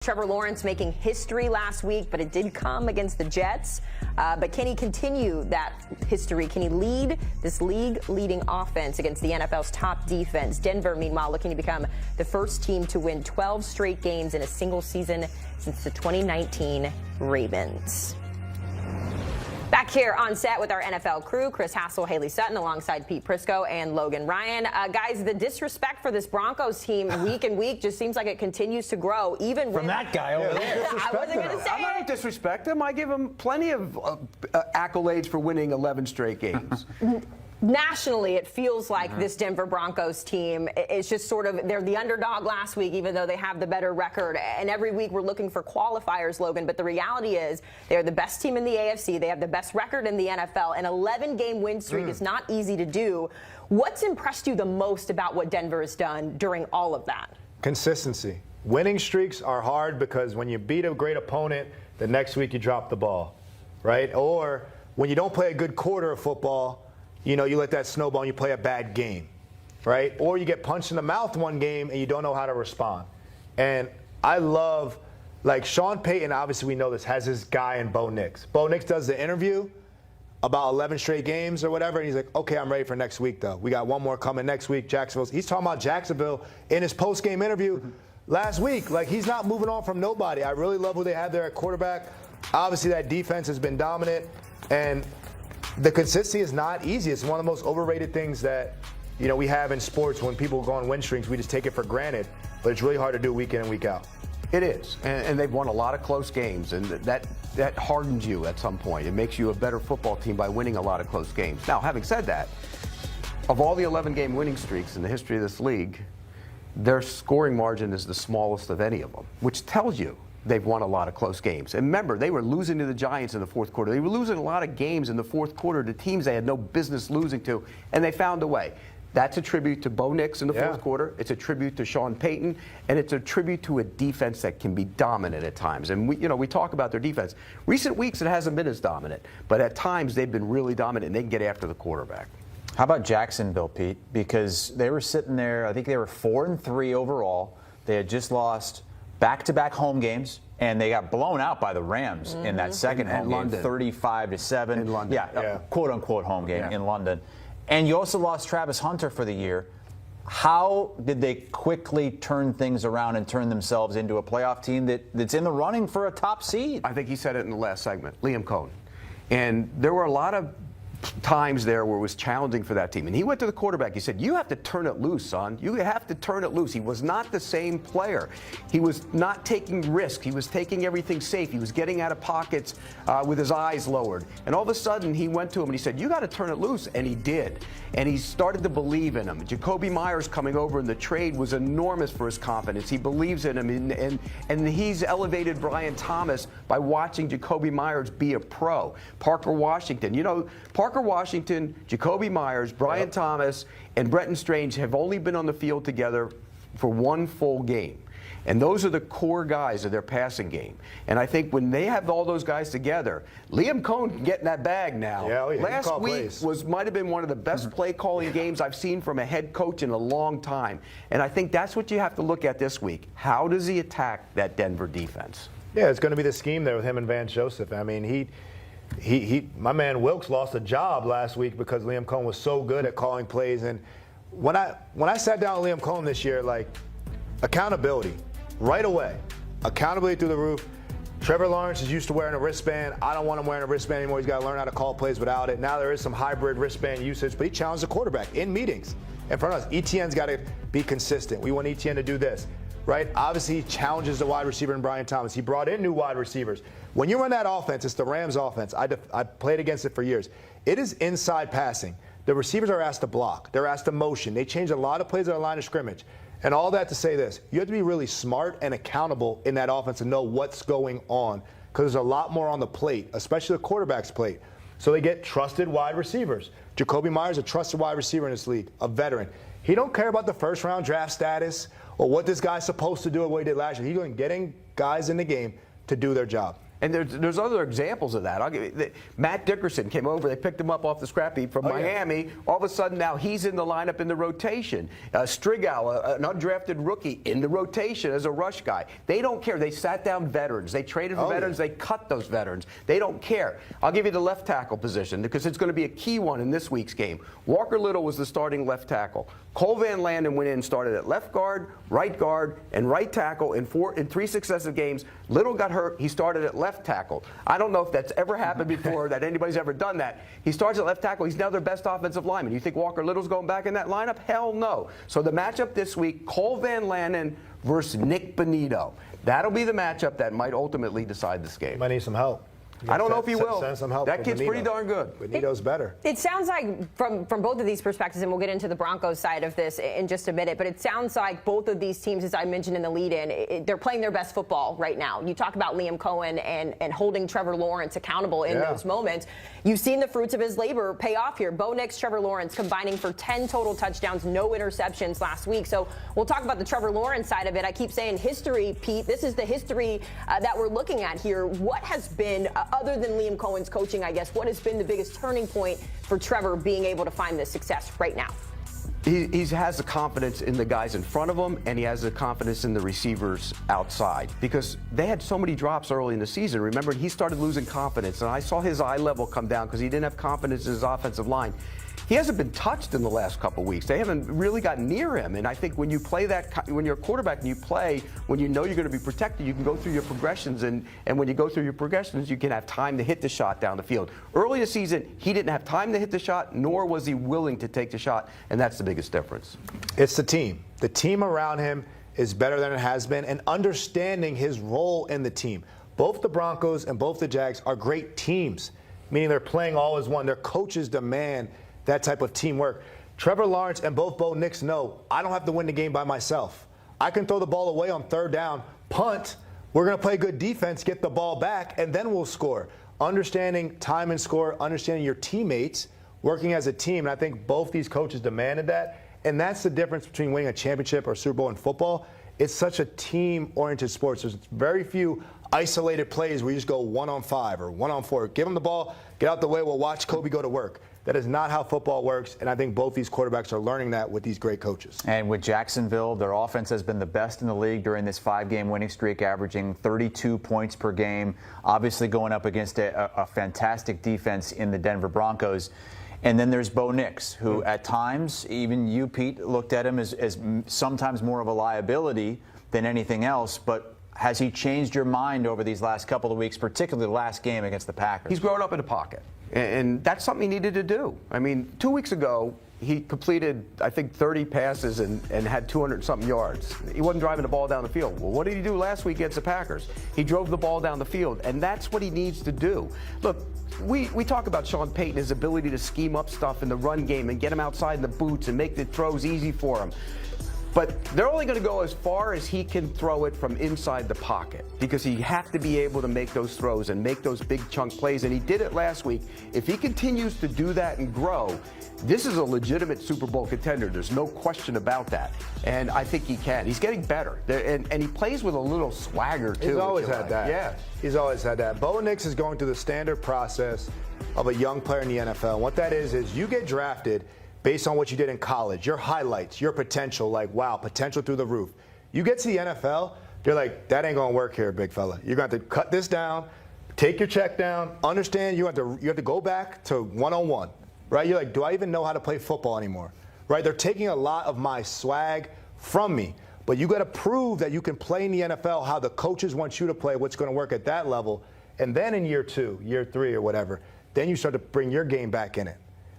Trevor Lawrence making history last week, but it did come against the Jets. But can he continue that history? Can he lead this league-leading offense against the NFL's top defense? Denver, meanwhile, looking to become the first team to win 12 straight games in a single season since the 2019 Ravens. Back here on set with our NFL crew, Chris Hassel, Haley Sutton, alongside Pete Prisco and Logan Ryan. Guys, the disrespect for this Broncos team week and week just seems like it continues to grow, even from that guy over there. I wasn't going to say I'm not going to disrespect him. I give him plenty of accolades for winning 11 straight games. Nationally, it feels like this Denver Broncos team is just sort of, they're the underdog last week, even though they have the better record. And every week we're looking for qualifiers, Logan. But the reality is they're the best team in the AFC. They have the best record in the NFL. An 11-game win streak is not easy to do. What's impressed you the most about what Denver has done during all of that? Consistency. Winning streaks are hard because when you beat a great opponent, the next week you drop the ball, right? Or when you don't play a good quarter of football, you know, you let that snowball and you play a bad game, right? Or you get punched in the mouth one game and you don't know how to respond. And I love, like Sean Payton, obviously we know this, has his guy in Bo Nix. Bo Nix does the interview about 11 straight games or whatever, and he's like, okay, I'm ready for next week, though. We got one more coming next week, Jacksonville. He's talking about Jacksonville in his post-game interview last week. Like, he's not moving on from nobody. I really love who they have there at quarterback. Obviously, that defense has been dominant, and the consistency is not easy. It's one of the most overrated things that, you know, we have in sports. When people go on win streaks, we just take it for granted. But it's really hard to do week in and week out. It is, and they've won a lot of close games, and that hardens you at some point. It makes you a better football team by winning a lot of close games. Now, having said that, of all the 11-game winning streaks in the history of this league, their scoring margin is the smallest of any of them, which tells you they've won a lot of close games. And remember, they were losing to the Giants in the fourth quarter. They were losing a lot of games in the fourth quarter to teams they had no business losing to, and they found a way. That's a tribute to Bo Nix in the fourth quarter. It's a tribute to Sean Payton, and it's a tribute to a defense that can be dominant at times. And we talk about their defense. Recent weeks, it hasn't been as dominant, but at times they've been really dominant, and they can get after the quarterback. How about Jacksonville, Pete? Because they were sitting there, I think they were 4-3 overall. They had just lost back-to-back home games, and they got blown out by the Rams in that second home game, 35-7. In London. Yeah, quote-unquote home game in London. And you also lost Travis Hunter for the year. How did they quickly turn things around and turn themselves into a playoff team that's in the running for a top seed? I think he said it in the last segment, Liam Cohen. And there were a lot of times there where it was challenging for that team. And he went to the quarterback. He said, you have to turn it loose, son. You have to turn it loose. He was not the same player. He was not taking risks. He was taking everything safe. He was getting out of pockets with his eyes lowered. And all of a sudden, he went to him and he said, you got to turn it loose. And he did. And he started to believe in him. Jacoby Myers coming over in the trade was enormous for his confidence. He believes in him. And he's elevated Brian Thomas by watching Jacoby Myers be a pro. Parker Washington. You know, Parker Washington, Jacoby Myers, Brian Thomas, and Brenton Strange have only been on the field together for one full game. And those are the core guys of their passing game. And I think when they have all those guys together, Liam Cohen can get in that bag now. Last week might have been one of the best play calling games I've seen from a head coach in a long time. And I think that's what you have to look at this week. How does he attack that Denver defense? Yeah, it's going to be the scheme there with him and Vance Joseph. I mean, my man Wilkes lost a job last week because Liam Cohen was so good at calling plays. And when I sat down with Liam Cohen this year, like, accountability right away, accountability through the roof. Trevor Lawrence is used to wearing a wristband. I don't want him wearing a wristband anymore. He's got to learn how to call plays without it. Now there is some hybrid wristband usage, but he challenged the quarterback in meetings in front of us. ETN's got to be consistent. We want ETN to do this, right? Obviously, he challenges the wide receiver in Brian Thomas. He brought in new wide receivers. When you run that offense, it's the Rams offense. I played against it for years. It is inside passing. The receivers are asked to block. They're asked to motion. They change a lot of plays at the line of scrimmage. And all that to say this, you have to be really smart and accountable in that offense and know what's going on, because there's a lot more on the plate, especially the quarterback's plate. So they get trusted wide receivers. Jacoby Myers, a trusted wide receiver in this league, a veteran. He don't care about the first-round draft status or what this guy's supposed to do or what he did last year. He's going getting guys in the game to do their job. And there's other examples of that. I'll give you, Matt Dickerson came over. They picked him up off the scrap heap from Miami. Yeah. All of a sudden now he's in the lineup in the rotation. Strigal, an undrafted rookie, in the rotation as a rush guy. They don't care. They sat down veterans. They traded for veterans. They cut those veterans. They don't care. I'll give you the left tackle position because it's going to be a key one in this week's game. Walker Little was the starting left tackle. Cole Van Landen went in, started at left guard, and right tackle in 3 successive games. Little got hurt. He started at left tackle. I don't know if that's ever happened before, that anybody's ever done that. He starts at left tackle. He's now their best offensive lineman. You think Walker Little's going back in that lineup? Hell no. So the matchup this week, Cole Van Landen versus Nick Bonito. That'll be the matchup that might ultimately decide this game. Might need some help. I don't know if he will. Send some help. That kid's pretty darn good. Bonito's better. It sounds like from both of these perspectives, and we'll get into the Broncos side of this in just a minute, but it sounds like both of these teams, as I mentioned in the lead-in, they're playing their best football right now. You talk about Liam Cohen and holding Trevor Lawrence accountable in those moments. You've seen the fruits of his labor pay off here. Bo Nix, Trevor Lawrence combining for 10 total touchdowns, no interceptions last week. So we'll talk about the Trevor Lawrence side of it. I keep saying history, Pete. This is the history that we're looking at here. What has been, other than Liam Cohen's coaching, I guess, what has been the biggest turning point for Trevor being able to find this success right now? He has the confidence in the guys in front of him, and he has the confidence in the receivers outside because they had so many drops early in the season. Remember, he started losing confidence, and I saw his eye level come down because he didn't have confidence in his offensive line. He hasn't been touched in the last couple weeks. They haven't really gotten near him. And I think when you play that, when you're a quarterback and you play, when you know you're going to be protected, you can go through your progressions. And when you go through your progressions, you can have time to hit the shot down the field. Early this season, he didn't have time to hit the shot, nor was he willing to take the shot. And that's the biggest difference. It's the team. The team around him is better than it has been, and understanding his role in the team. Both the Broncos and both the Jags are great teams, meaning they're playing all as one. Their coaches demand that type of teamwork. Trevor Lawrence and both Bo Nix know I don't have to win the game by myself. I can throw the ball away on 3rd down, punt. We're going to play good defense, get the ball back, and then we'll score. Understanding time and score, understanding your teammates, working as a team. And I think both these coaches demanded that. And that's the difference between winning a championship or Super Bowl in football. It's such a team-oriented sport. There's very few isolated plays where you just go 1-on-5 or 1-on-4. Give them the ball, get out the way, we'll watch Kobe go to work. That is not how football works, and I think both these quarterbacks are learning that with these great coaches. And with Jacksonville, their offense has been the best in the league during this 5-game winning streak, averaging 32 points per game, obviously going up against a fantastic defense in the Denver Broncos. And then there's Bo Nix, who at times, even you, Pete, looked at him as sometimes more of a liability than anything else, but has he changed your mind over these last couple of weeks, particularly the last game against the Packers? He's grown up in the pocket, and that's something he needed to do. I mean, 2 weeks ago, he completed, I think, 30 passes and had 200-something yards. He wasn't driving the ball down the field. Well, what did he do last week against the Packers? He drove the ball down the field, and that's what he needs to do. Look, we talk about Sean Payton, his ability to scheme up stuff in the run game and get him outside in the boots and make the throws easy for him. But they're only going to go as far as he can throw it from inside the pocket because he has to be able to make those throws and make those big chunk plays, and he did it last week. If he continues to do that and grow, this is a legitimate Super Bowl contender. There's no question about that, and I think he can. He's getting better, and he plays with a little swagger, too. He's always had that. Yeah. He's always had that. Bo Nix is going through the standard process of a young player in the NFL. And what that is you get drafted based on what you did in college, your highlights, your potential, like, wow, potential through the roof. You get to the NFL, they're like, that ain't going to work here, big fella. You're going to have to cut this down, take your check down, understand you have to go back to one-on-one, right? You're like, do I even know how to play football anymore, right? They're taking a lot of my swag from me, but you got to prove that you can play in the NFL how the coaches want you to play, what's going to work at that level, and then in year 2, year 3, or whatever, then you start to bring your game back in it.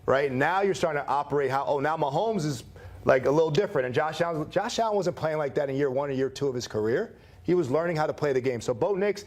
Right now, you're starting to operate now Mahomes is like a little different, and Josh Allen wasn't playing like that in year 1 or year 2 of his career. He was learning how to play the game. So Bo Nix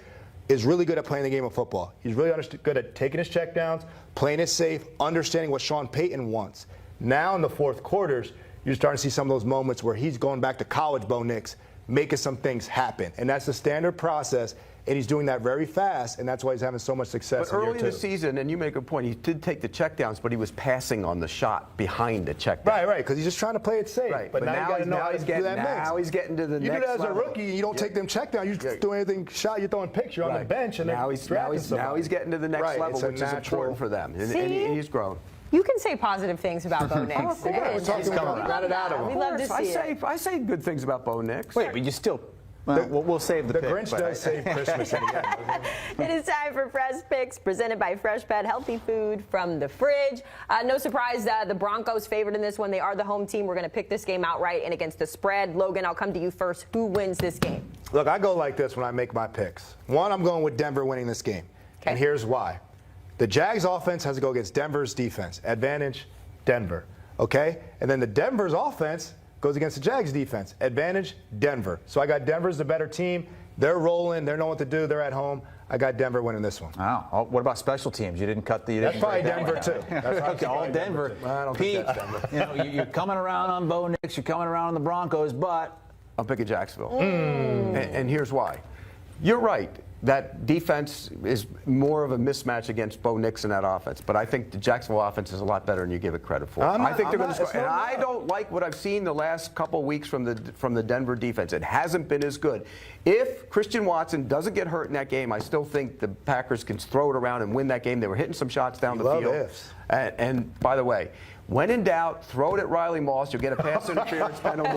is really good at playing the game of football. He's really good at taking his checkdowns, playing it safe, understanding what Sean Payton wants. Now in the fourth quarters, you're starting to see some of those moments where he's going back to college Bo Nix, making some things happen. And that's the standard process. And he's doing that very fast, and that's why he's having so much success. But early in the 2. season, and you make a point, he did take the checkdowns, but he was passing on the shot behind the checkdown. Right, because he's just trying to play it safe. Right. But now you got to know how to do that mix. Now he's getting to the you next do that as level. a rookie, you don't take them checkdowns. You just do anything shot, you're throwing picture on the bench, and now he's getting to the next level, which is important for them, and he's grown. You can say positive things about Bo Nix. We're talking about got it out of him. We love to see it. I say good things about Bo Nix. Wait, but you still. We'll save the pick. Grinch does save Christmas in the end, doesn't he? It is time for Fresh Picks, presented by Fresh Pet, healthy food from the fridge. No surprise, the Broncos favored in this one. They are the home team. We're going to pick this game outright and against the spread. Logan, I'll come to you first. Who wins this game? Look, I go like this when I make my picks. One, I'm going with Denver winning this game. Okay. And here's why. The Jags offense has to go against Denver's defense. Advantage, Denver. Okay? And then the Denver's offense goes against the Jags defense. Advantage, Denver. So I got Denver's the better team. They're rolling. They know what to do. They're at home. I got Denver winning this one. Wow. Oh, what about special teams? You didn't cut the. That's probably Denver, too. That's all Denver. I don't Pete, think that's Denver. you're coming around on Bo Nix. You're coming around on the Broncos, but. I'm picking Jacksonville. And here's why. You're right. That defense is more of a mismatch against Bo Nix in that offense. But I think the Jacksonville offense is a lot better than you give it credit for. I think they're going to score. And I don't like what I've seen the last couple weeks from the Denver defense. It hasn't been as good. If Christian Watson doesn't get hurt in that game, I still think the Packers can throw it around and win that game. They were hitting some shots down the field. Ifs. And by the way, when in doubt, throw it at Riley Moss. You'll get a pass interference penalty.